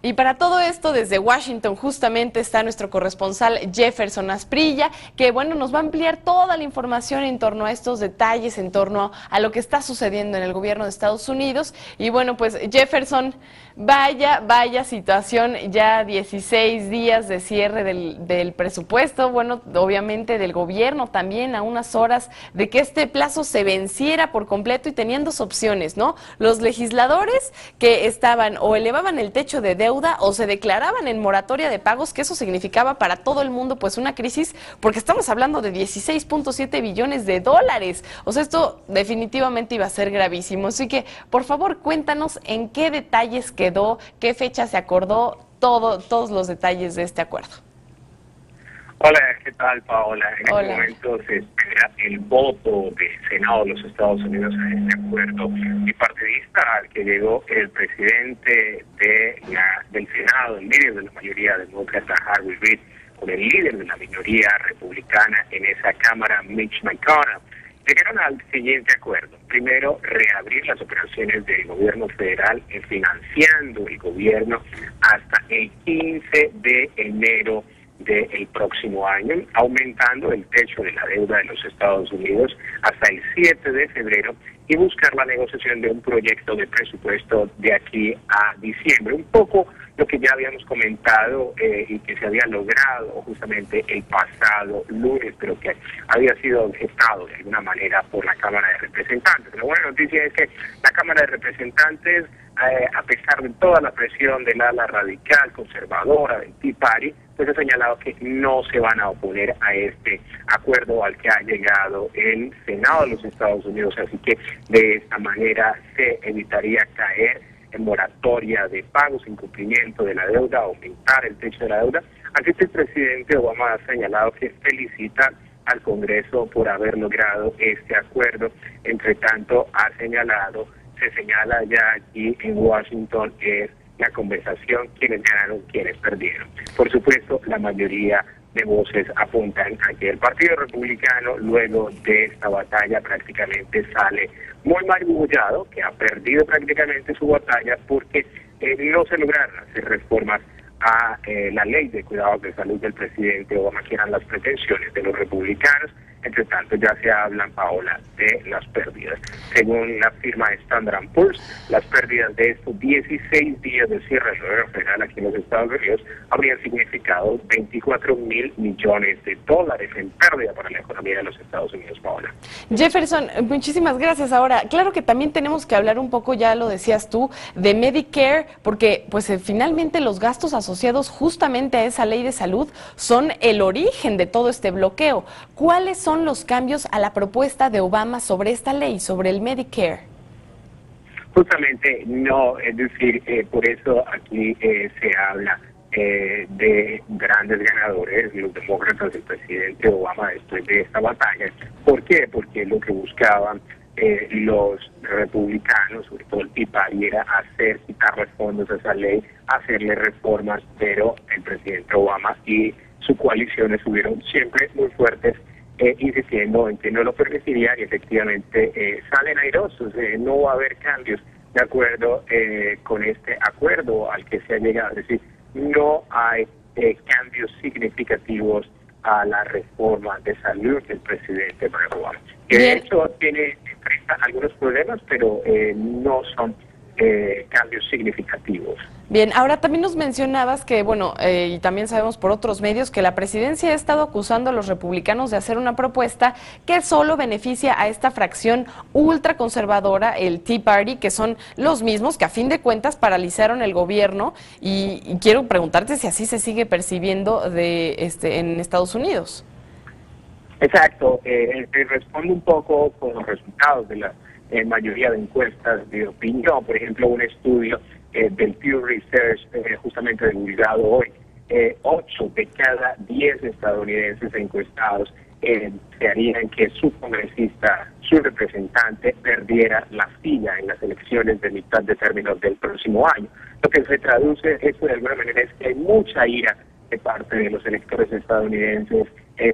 Y para todo esto, desde Washington justamente está nuestro corresponsal Jefferson Asprilla, que bueno, nos va a ampliar toda la información en torno a estos detalles, en torno a lo que está sucediendo en el gobierno de Estados Unidos. Y bueno, pues Jefferson, vaya situación, ya 16 días de cierre del presupuesto, bueno, obviamente del gobierno también, a unas horas de que este plazo se venciera por completo y tenían dos opciones, ¿no? Los legisladores que estaban o elevaban el techo de deuda o se declaraban en moratoria de pagos, que eso significaba para todo el mundo pues una crisis, porque estamos hablando de 16.7 billones de dólares. O sea, esto definitivamente iba a ser gravísimo. Así que, por favor, cuéntanos en qué detalles quedó, qué fecha se acordó, todos los detalles de este acuerdo. Hola, ¿qué tal, Paola? En Hola. este momento se espera el voto del Senado de los Estados Unidos a este acuerdo bipartidista al que llegó el presidente del Senado, el líder de la mayoría demócrata, Harry Reid, con el líder de la minoría republicana en esa Cámara, Mitch McConnell. Llegaron al siguiente acuerdo. Primero, reabrir las operaciones del gobierno federal financiando el gobierno hasta el 15 de enero del próximo año, aumentando el techo de la deuda de los Estados Unidos hasta el 7 de febrero y buscar la negociación de un proyecto de presupuesto de aquí a diciembre. Un poco lo que ya habíamos comentado y que se había logrado justamente el pasado lunes, pero que había sido objetado de alguna manera por la Cámara de Representantes. La buena noticia es que la Cámara de Representantes, a pesar de toda la presión del ala radical, conservadora, del Tea Party, pues ha señalado que no se van a oponer a este acuerdo al que ha llegado el Senado de los Estados Unidos. Así que de esta manera se evitaría caer en moratoria de pagos, incumplimiento de la deuda, aumentar el techo de la deuda. Así que el presidente Obama ha señalado que felicita al Congreso por haber logrado este acuerdo. Entre tanto, se señala ya aquí en Washington es la conversación, quiénes ganaron, quiénes perdieron. Por supuesto, la mayoría de voces apuntan a que el Partido Republicano, luego de esta batalla, prácticamente sale muy margullado, que ha perdido prácticamente su batalla porque no se lograron hacer reformas a la ley de cuidados de salud del presidente Obama, que eran las pretensiones de los republicanos. Entre tanto, ya se hablan, Paola, de las pérdidas. Según la firma Standard & Poor's, las pérdidas de estos 16 días de cierre del gobierno federal aquí en los Estados Unidos habrían significado 24.000 millones de dólares en pérdida para la economía de los Estados Unidos, Paola. Jefferson, muchísimas gracias. Ahora, claro que también tenemos que hablar un poco, ya lo decías tú, de Medicare, porque pues finalmente los gastos asociados justamente a esa ley de salud son el origen de todo este bloqueo. ¿Cuáles son los cambios a la propuesta de Obama sobre esta ley, sobre el Medicare? Justamente no, es decir, por eso aquí se habla de grandes ganadores, los demócratas, el presidente Obama después de esta batalla. ¿Por qué? Porque lo que buscaban los republicanos, sobre todo el Tea Party, era quitarle fondos a esa ley, hacerle reformas, pero el presidente Obama y su coalición estuvieron siempre muy fuertes, insistiendo en que no lo permitirían y efectivamente salen airosos, no va a haber cambios de acuerdo con este acuerdo al que se ha llegado. Es decir, no hay cambios significativos a la reforma de salud del presidente Obama. Que de hecho enfrenta algunos problemas, pero no son cambios significativos. Bien, ahora también nos mencionabas que, bueno, y también sabemos por otros medios que la presidencia ha estado acusando a los republicanos de hacer una propuesta que solo beneficia a esta fracción ultraconservadora, el Tea Party, que son los mismos que a fin de cuentas paralizaron el gobierno, y quiero preguntarte si así se sigue percibiendo en Estados Unidos. Exacto, responde un poco con los resultados de la mayoría de encuestas de opinión. Por ejemplo, un estudio del Pew Research justamente divulgado hoy, 8 de cada 10 estadounidenses encuestados desearían que su congresista, su representante, perdiera la silla en las elecciones de mitad de término del próximo año. Lo que se traduce esto de alguna manera es que hay mucha ira de parte de los electores estadounidenses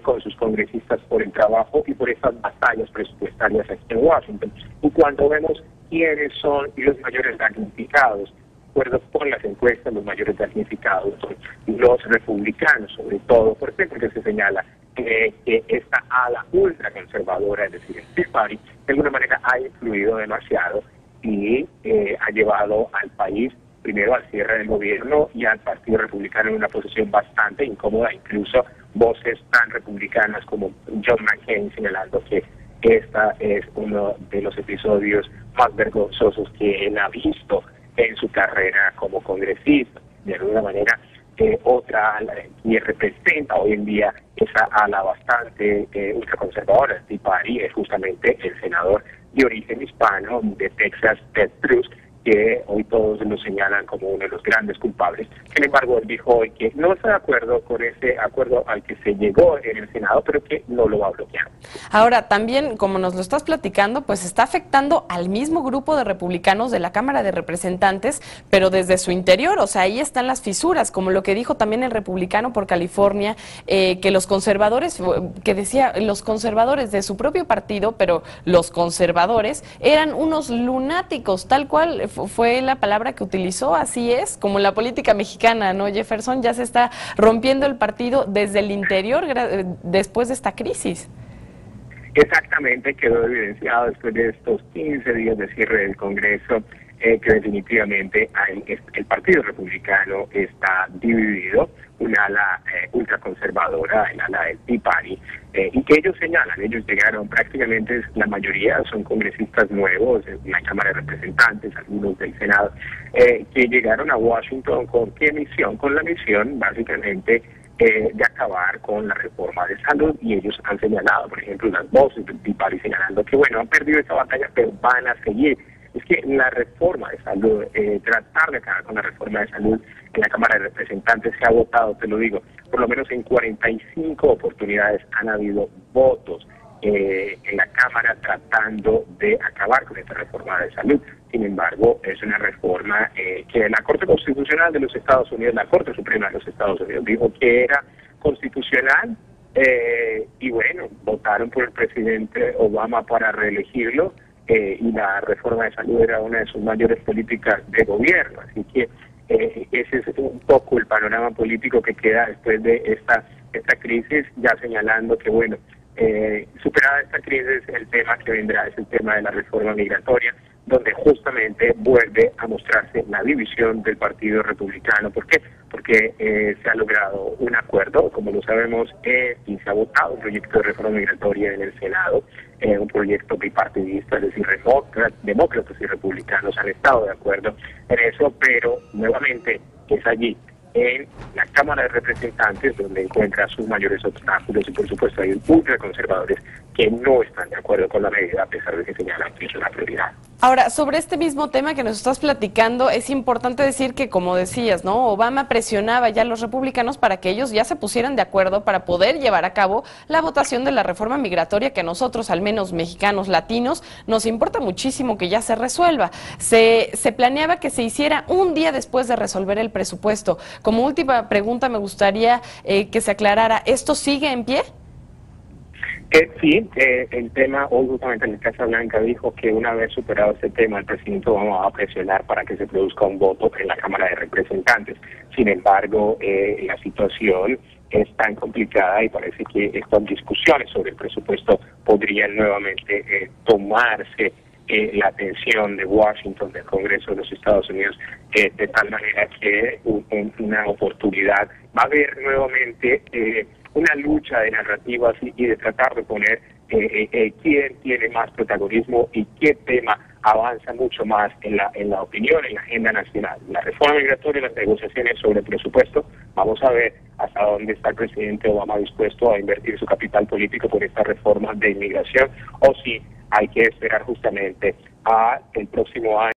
con sus congresistas por el trabajo y por estas batallas presupuestarias aquí en Washington. Y cuando vemos quiénes son los mayores damnificados acuerdo con las encuestas, los mayores damnificados son los republicanos, sobre todo. ¿Por qué? Porque se señala que esta ala ultraconservadora, es decir, el Tea Party, de alguna manera ha influido demasiado y ha llevado al país primero al cierre del gobierno y al Partido Republicano en una posición bastante incómoda, incluso voces tan republicanas como John McCain señalando que esta es uno de los episodios más vergonzosos que él ha visto en su carrera como congresista. De alguna manera, otra ala que representa hoy en día esa ala bastante ultraconservadora, el Tea Party, es justamente el senador de origen hispano de Texas, Ted Cruz, que hoy todos lo señalan como uno de los grandes culpables. Sin embargo, él dijo hoy que no está de acuerdo con ese acuerdo al que se llegó en el Senado, pero que no lo va a bloquear. Ahora, también, como nos lo estás platicando, pues está afectando al mismo grupo de republicanos de la Cámara de Representantes, pero desde su interior, o sea, ahí están las fisuras, como lo que dijo también el republicano por California, que los conservadores, que decía, los conservadores de su propio partido, pero los conservadores eran unos lunáticos, tal cual fue la palabra que utilizó. Así es, como la política mexicana, ¿no, Jefferson? Ya se está rompiendo el partido desde el interior después de esta crisis. Exactamente, quedó evidenciado después de estos 15 días de cierre del Congreso que definitivamente el Partido Republicano está dividido, un ala ultraconservadora, el ala del Tea Party, y que ellos señalan, ellos llegaron prácticamente, la mayoría son congresistas nuevos en la Cámara de Representantes, algunos del Senado, que llegaron a Washington ¿con qué misión? Con la misión básicamente de acabar con la reforma de salud, y ellos han señalado, por ejemplo, las voces del Tea Party señalando que bueno, han perdido esta batalla, pero van a seguir. Es que la reforma de salud, tratar de acabar con la reforma de salud en la Cámara de Representantes se ha votado, te lo digo, por lo menos en 45 oportunidades han habido votos en la Cámara tratando de acabar con esta reforma de salud. Sin embargo, es una reforma que la Corte Constitucional de los Estados Unidos, la Corte Suprema de los Estados Unidos, dijo que era constitucional, y bueno, votaron por el presidente Obama para reelegirlo, y la reforma de salud era una de sus mayores políticas de gobierno. Así que ese es un poco el panorama político que queda después de esta crisis, ya señalando que bueno, superada esta crisis, el tema que vendrá es el tema de la reforma migratoria, donde justamente vuelve a mostrarse la división del Partido Republicano. ¿Por qué? Porque se ha logrado un acuerdo, como lo sabemos, y se ha votado un proyecto de reforma migratoria en el Senado, un proyecto bipartidista, es decir, demócratas y republicanos han estado de acuerdo en eso, pero nuevamente es allí, en la Cámara de Representantes, donde encuentra sus mayores obstáculos, y por supuesto hay ultraconservadores que no están de acuerdo con la medida, a pesar de que señalan que es una prioridad. Ahora, sobre este mismo tema que nos estás platicando, es importante decir que, como decías, ¿no? Obama presionaba ya a los republicanos para que ellos ya se pusieran de acuerdo para poder llevar a cabo la votación de la reforma migratoria, que a nosotros, al menos mexicanos, latinos, nos importa muchísimo que ya se resuelva. Se planeaba que se hiciera un día después de resolver el presupuesto. Como última pregunta, me gustaría que se aclarara, ¿esto sigue en pie? Sí, el tema, hoy justamente en la Casa Blanca dijo que una vez superado este tema, el presidente Obama va a presionar para que se produzca un voto en la Cámara de Representantes. Sin embargo, la situación es tan complicada y parece que estas discusiones sobre el presupuesto podrían nuevamente tomarse la atención de Washington, del Congreso de los Estados Unidos, de tal manera que una oportunidad va a haber nuevamente una lucha de narrativas y de tratar de poner quién tiene más protagonismo y qué tema avanza mucho más en la opinión, en la agenda nacional. La reforma migratoria y las negociaciones sobre el presupuesto, vamos a ver hasta dónde está el presidente Obama dispuesto a invertir su capital político por esta reforma de inmigración, o si hay que esperar justamente a el próximo año